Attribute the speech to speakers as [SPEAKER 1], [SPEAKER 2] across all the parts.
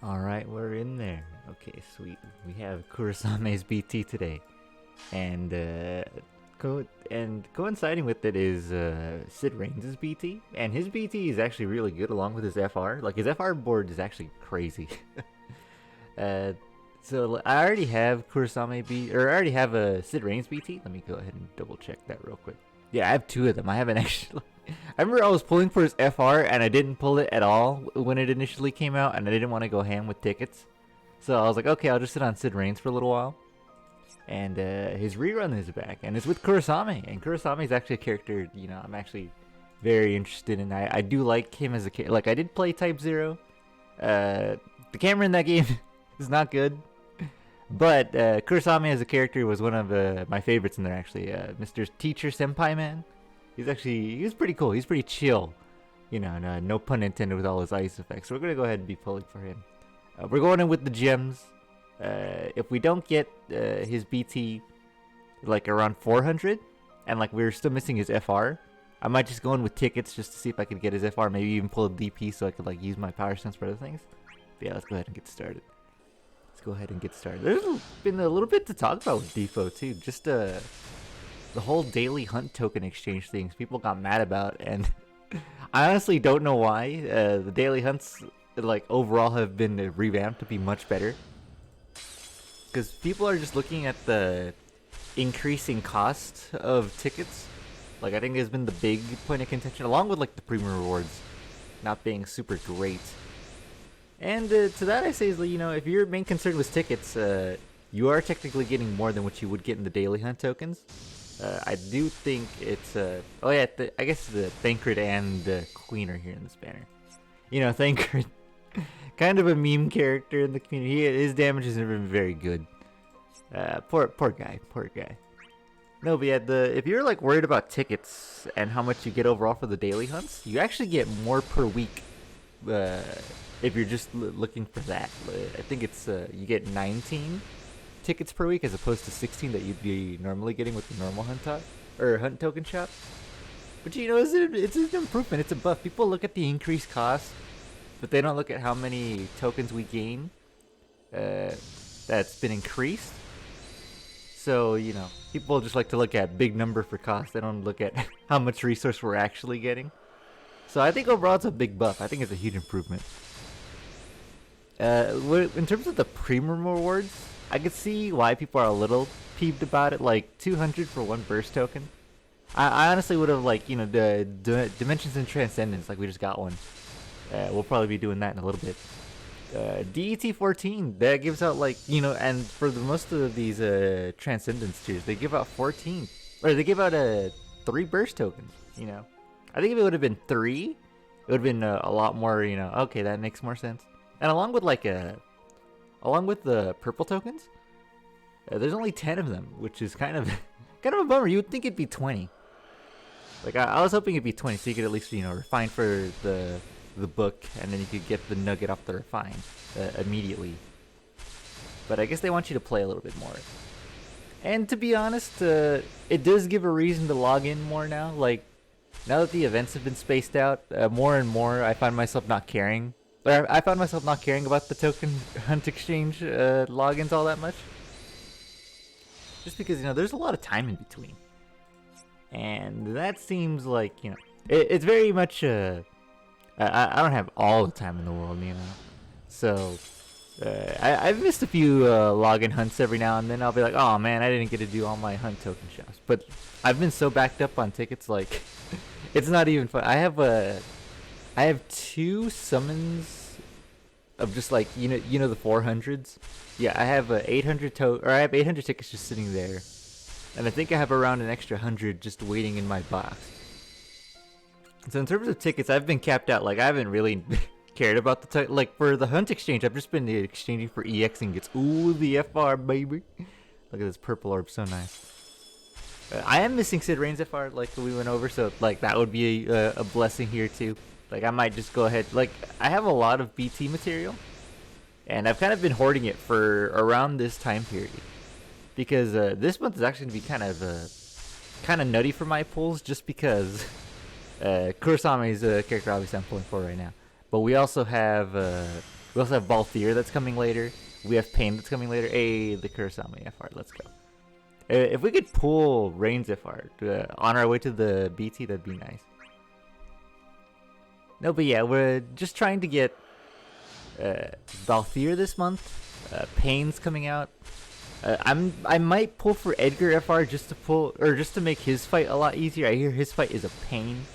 [SPEAKER 1] Alright, we're in there. Okay, sweet. We have Kurasame's BT today. And coinciding with it is Sid Reigns' BT. And his BT is actually really good along with his FR. Like, his FR board is actually crazy. uh, so I already have Kurasame BT, or I already have a Sid Reigns BT. Let me go ahead and double check that real quick. Yeah, I have two of them. I haven't actually. I remember I was pulling for his FR and I didn't pull it at all when it initially came out, and I didn't want to go ham with tickets. So I was like, okay, I'll just sit on Sid Reigns for a little while. And his rerun is back, and it's with Kurasame. And Kurasame is actually a character, I'm actually very interested in. I do like him as a character. Like, I did play Type 0. The camera in that game is not good. But Kurasame as a character was one of my favorites in there, actually. Mr. Teacher Senpai Man. He was pretty cool. He's pretty chill. No pun intended with all his ice effects. So we're going to go ahead and be pulling for him. We're going in with the gems. If we don't get his BT like around 400, and like we're still missing his FR, I might just go in with tickets just to see if I could get his FR. Maybe even pull a DP so I could like use my power sense for other things. But yeah, let's go ahead and get started. There's been a little bit to talk about with DFFOO too. Just the whole daily hunt token exchange things people got mad about, and I honestly don't know why. The daily hunts like overall have been revamped to be much better, because people are just looking at the increasing cost of tickets. Like, I think there's been the big point of contention, along with like the premium rewards not being super great. And to that I say is, if your main concern was tickets, you are technically getting more than what you would get in the daily hunt tokens. I do think it's I guess the Thancred and the Queen are here in this banner. Thancred, kind of a meme character in the community. His damage has never been very good. Poor guy. No, but yeah, if you're like worried about tickets and how much you get overall for the daily hunts, you actually get more per week. If you're just looking for that, I think it's you get 19 tickets per week as opposed to 16 that you'd be normally getting with the normal hunt token shop. But it's an improvement. It's a buff. People look at the increased cost, but they don't look at how many tokens we gain. That's been increased. So people just like to look at big number for cost. They don't look at how much resource we're actually getting. So I think overall it's a big buff. I think it's a huge improvement. In terms of the premium rewards, I could see why people are a little peeved about it. Like 200 for one burst token. I honestly would have the Dimensions and Transcendence. Like, we just got one. We'll probably be doing that in a little bit. DET 14 that gives out and for the most of these Transcendence tiers, they give out 14, or they give out 3 burst tokens. I think if it would have been 3, it would have been a lot more. Okay, that makes more sense. And along with the purple tokens, there's only 10 of them, which is kind of a bummer. You would think it'd be 20. Like, I was hoping it'd be 20, so you could at least refine for the book, and then you could get the nugget off the refine immediately. But I guess they want you to play a little bit more. And to be honest, it does give a reason to log in more now. Like, now that the events have been spaced out, more and more I find myself not caring. I found myself not caring about the token hunt exchange logins all that much. Just because, there's a lot of time in between. And that seems like, it's very much, I don't have all the time in the world, So, I've missed a few login hunts every now and then. I'll be like, oh man, I didn't get to do all my hunt token shops. But I've been so backed up on tickets, like, it's not even fun. I have 2 summons of just like the 400s. Yeah, I have 800 tickets just sitting there, and I think I have around an extra 100 just waiting in my box. So in terms of tickets, I've been capped out. Like, I haven't really cared about like for the hunt exchange. I've just been exchanging for EX ingots. Ooh, the FR baby! Look at this purple orb, so nice. I am missing Sid Reigns FR, like we went over, so like that would be a blessing here too. Like, I might just go ahead. Like, I have a lot of BT material, and I've kind of been hoarding it for around this time period, because this month is actually going to be kind of nutty for my pulls, just because Kurasame is a character obviously I'm pulling for right now. But we also have We also have Balthier that's coming later. We have Pain that's coming later. Hey, the Kurasame FR, let's go. If we could pull Rain's FR on our way to the BT, that'd be nice. No, but yeah, we're just trying to get Balthier this month. Pain's coming out. I might pull for Edgar FR just to make his fight a lot easier. I hear his fight is a pain.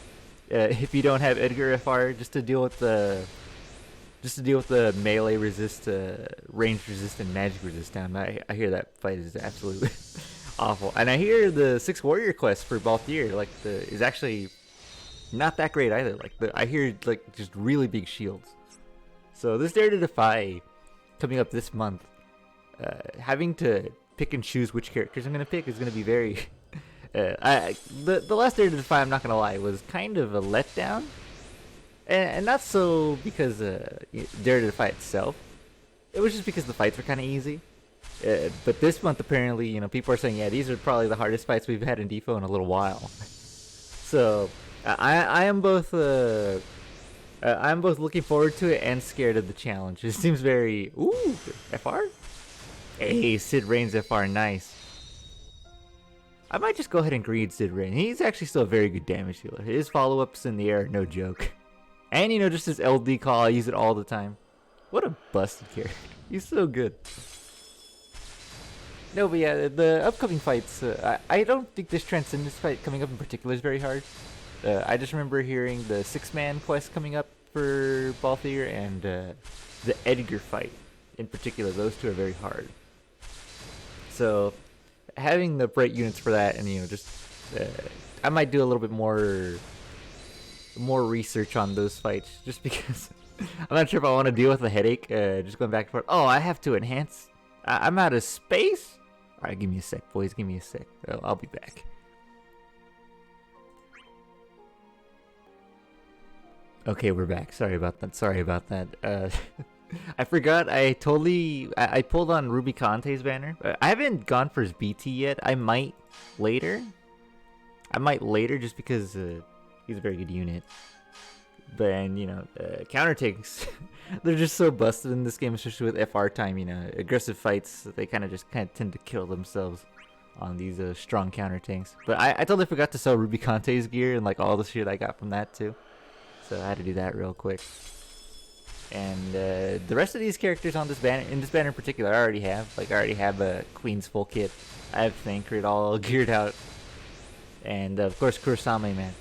[SPEAKER 1] If you don't have Edgar FR, just to deal with the melee resist, range resist, and magic resist down. I hear that fight is absolutely awful. And I hear the 6 warrior quest for Balthier is actually not that great either. I hear just really big shields. So this Dare to Defy coming up this month, having to pick and choose which characters I'm gonna pick is gonna be very. The last Dare to Defy, I'm not gonna lie, was kind of a letdown, and not so because Dare to Defy itself. It was just because the fights were kind of easy. But this month, apparently, people are saying, yeah, these are probably the hardest fights we've had in DFFOO in a little while. So I am both. I'm both looking forward to it and scared of the challenge. It seems very... Ooh, FR? Hey, Sid Rain's FR, nice. I might just go ahead and greed Sid Rain. He's actually still a very good damage dealer. His follow-ups in the air are no joke. And, just his LD call, I use it all the time. What a busted character. He's so good. No, but yeah, the upcoming fights, I don't think this Transcendence fight coming up in particular is very hard. I just remember hearing the 6-man quest coming up for Balthier and the Edgar fight in particular. Those two are very hard. So having the right units for that, and I might do a little bit more research on those fights, just because I'm not sure if I want to deal with the headache. Just going back and forth. Oh, I have to enhance. I'm out of space. All right, give me a sec, boys. Give me a sec. I'll be back. Okay, we're back. Sorry about that. I forgot. I pulled on Ruby Conte's banner. I haven't gone for his BT yet. I might later. Just because he's a very good unit. But counter takes, they're just so busted in this game, especially with FR time. Aggressive fights, they kind of tend to kill themselves on these strong counter tanks. But I totally forgot to sell Ruby Conte's gear and all the shit I got from that too. So I had to do that real quick. And the rest of these characters on this banner, in particular, I already have. I already have a Queen's full kit. I have Thancred all geared out. And of course Kurasame, man.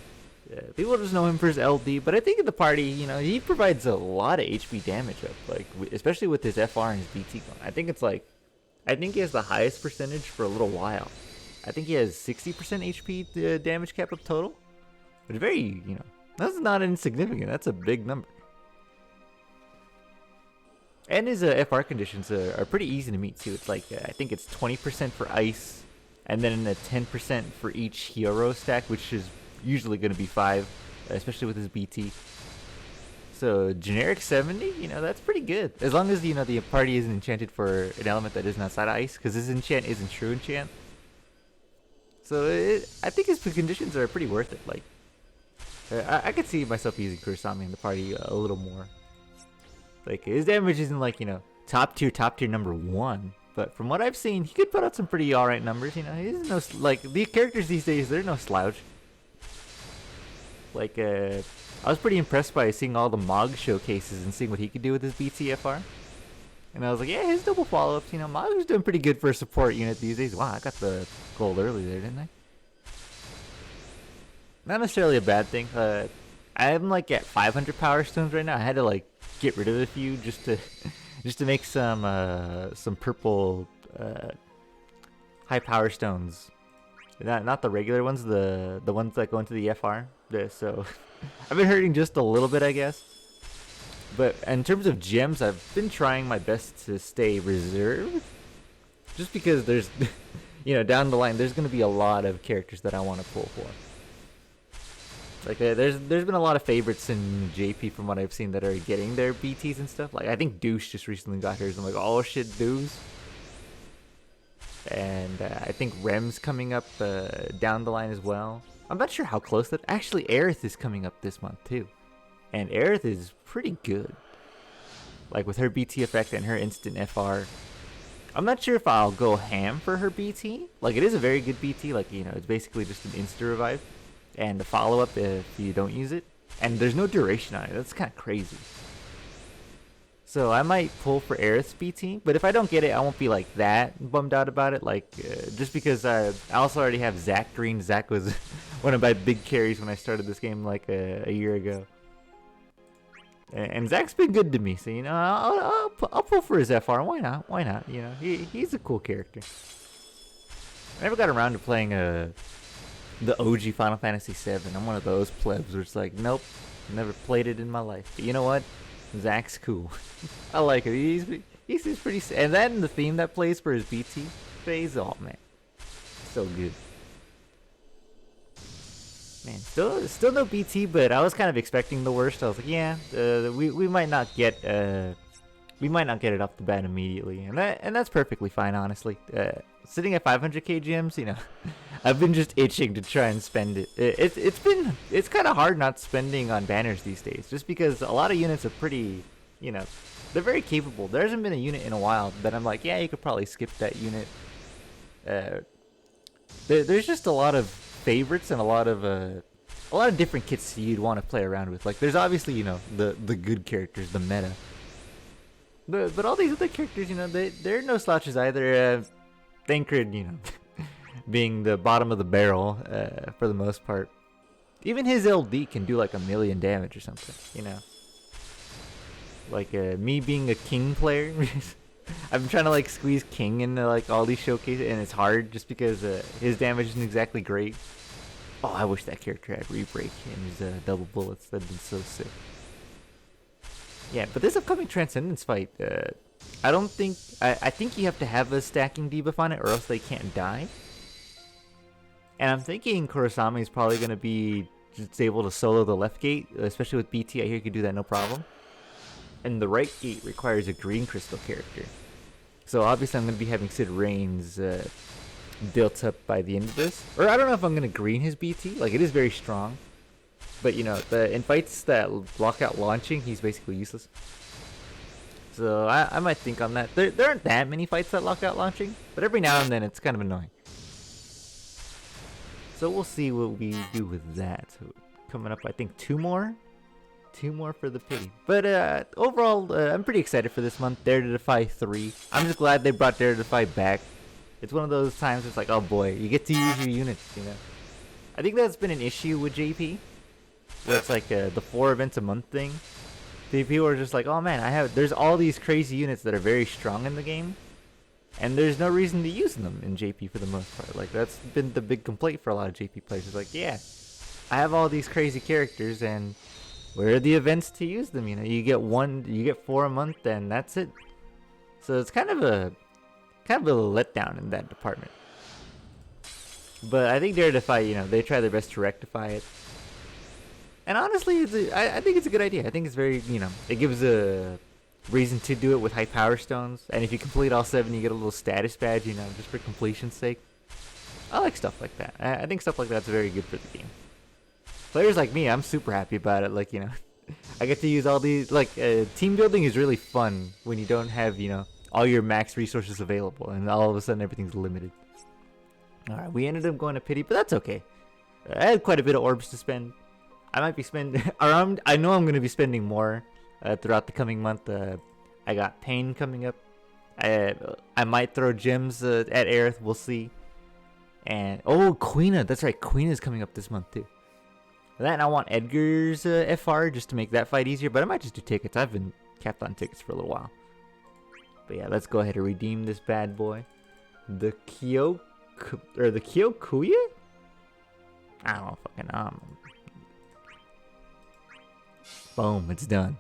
[SPEAKER 1] People just know him for his LD, but I think in the party, he provides a lot of HP damage up. Especially with his FR and his BT going. I think he has the highest percentage for a little while. I think he has 60% HP damage cap up total. Which is very, that's not insignificant. That's a big number. And his FR conditions are pretty easy to meet too. It's I think it's 20% for ice, and then a 10% for each hero stack, which is usually going to be 5, especially with his BT. So generic 70, that's pretty good. As long as the party isn't enchanted for an element that isn't outside of ice, because his enchant isn't true enchant. So I think his conditions are pretty worth it. I could see myself using Kurasame in the party a little more. His damage isn't top tier number 1, but from what I've seen, he could put out some pretty alright numbers. He's no these characters these days, they're no slouch. I was pretty impressed by seeing all the Mog showcases and seeing what he could do with his BTFR. And I was like, yeah, his double follow-ups, Mog was doing pretty good for a support unit these days. Wow, I got the gold early there, didn't I? Not necessarily a bad thing. I'm at 500 power stones right now. I had to get rid of a few just to make some purple high power stones. Not the regular ones, the ones that go into the FR. So I've been hurting just a little bit, I guess. But in terms of gems, I've been trying my best to stay reserved. Just because there's, down the line, there's going to be a lot of characters that I want to pull for. There's been a lot of favorites in JP from what I've seen that are getting their BTs and stuff. I think Douche just recently got hers. I'm like, oh shit, Douche. And I think Rem's coming up down the line as well. I'm not sure how close that. Actually, Aerith is coming up this month too, and Aerith is pretty good. Like with her BT effect and her instant FR. I'm not sure if I'll go ham for her BT. Like, it is a very good BT. Like, you know, it's basically just an insta revive and a follow up if you don't use it. And there's no duration on it. That's kind of crazy. So I might pull for Aerith's BT, but if I don't get it, I won't be like that bummed out about it. Like, just because I also already have Zach Green. Zach was one of my big carries when I started this game like a year ago. And Zach's been good to me, so you know I'll pull for his FR. Why not? Why not? You know he's a cool character. I never got around to playing the OG Final Fantasy VII. I'm one of those plebs where it's like, nope, never played it in my life. But you know what? Zach's cool. I like it. He's pretty. And then the theme that plays for his BT phase, oh man, so good. Man, still no BT, but I was kind of expecting the worst. I was like, yeah, we might not get it off the bat immediately, and that's perfectly fine, honestly. Sitting at 500k gems, you know, I've been just itching to try and spend it. It's kind of hard not spending on banners these days, just because a lot of units are pretty, you know, they're very capable. There hasn't been a unit in a while that I'm like, yeah, you could probably skip that unit. There's just a lot of favorites and a lot of different kits you'd want to play around with. Like, there's obviously, you know, the good characters, the meta. But all these other characters, you know, they're no slouches either. Thancred, you know, being the bottom of the barrel for the most part. Even his LD can do like 1,000,000 damage or something, you know. Like me being a King player, I've been trying to like squeeze King into like all these showcases, and it's hard just because his damage isn't exactly great. Oh, I wish that character had rebreak and his double bullets. That'd been so sick. Yeah, but this upcoming Transcendence fight, I think you have to have a stacking debuff on it, or else they can't die. And I'm thinking Kurasame is probably gonna be just able to solo the left gate, especially with BT. I hear you can do that no problem. And the right gate requires a green crystal character. So obviously I'm going to be having Sid Reigns built up by the end of this. Or I don't know if I'm going to green his BT. Like, it is very strong. But, you know, in fights that block out launching, he's basically useless. So I might think on that. There aren't that many fights that lock out launching. But every now and then it's kind of annoying. So we'll see what we do with that. So coming up, I think 2 more. 2 more for the pity. But overall, I'm pretty excited for this month. Dare to Defy 3. I'm just glad they brought Dare to Defy back. It's one of those times where it's like, oh boy, you get to use your units, you know. I think that's been an issue with JP, where it's like the 4 events a month thing. People are just like, oh man, there's all these crazy units that are very strong in the game, and there's no reason to use them in JP for the most part. Like, that's been the big complaint for a lot of JP players. It's like, yeah, I have all these crazy characters, and where are the events to use them? You know, you get 4 a month, and that's it. So it's kind of a letdown in that department. But I think Dare to Defy, you know, they try their best to rectify it. And honestly, I think it's a good idea. I think it's very, you know, it gives a reason to do it with high power stones. And if you complete all 7, you get a little status badge, you know, just for completion's sake. I like stuff like that. I think stuff like that's very good for the game. Players like me, I'm super happy about it. Like, you know, I get to use all these, like, team building is really fun when you don't have, you know, all your max resources available, and all of a sudden everything's limited. Alright, we ended up going to pity, but that's okay. I had quite a bit of orbs to spend. I might be spending around, I know I'm going to be spending more throughout the coming month. I got Pain coming up. I might throw gems at Aerith, we'll see. And, oh, Queena, that's right, Queena's coming up this month too. That, and I want Edgar's FR just to make that fight easier, but I might just do tickets. I've been capped on tickets for a little while. But yeah, let's go ahead and redeem this bad boy. The Kyokuya? I don't fucking know. Boom, it's done.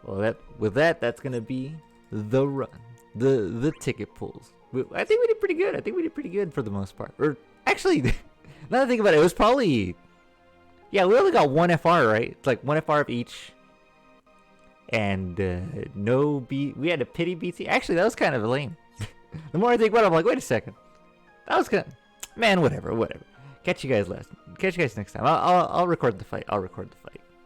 [SPEAKER 1] Well, that's gonna be the run. The ticket pulls. I think we did pretty good. I think we did pretty good for the most part. Or actually, now that I think about it, it was probably, yeah, we only got 1 FR, right? It's like 1 FR of each. And we had a pity BT. Actually, that was kind of lame. The more I think about it, I'm like, wait a second. That was kind of, man, whatever. Catch you guys next time. I'll record the fight.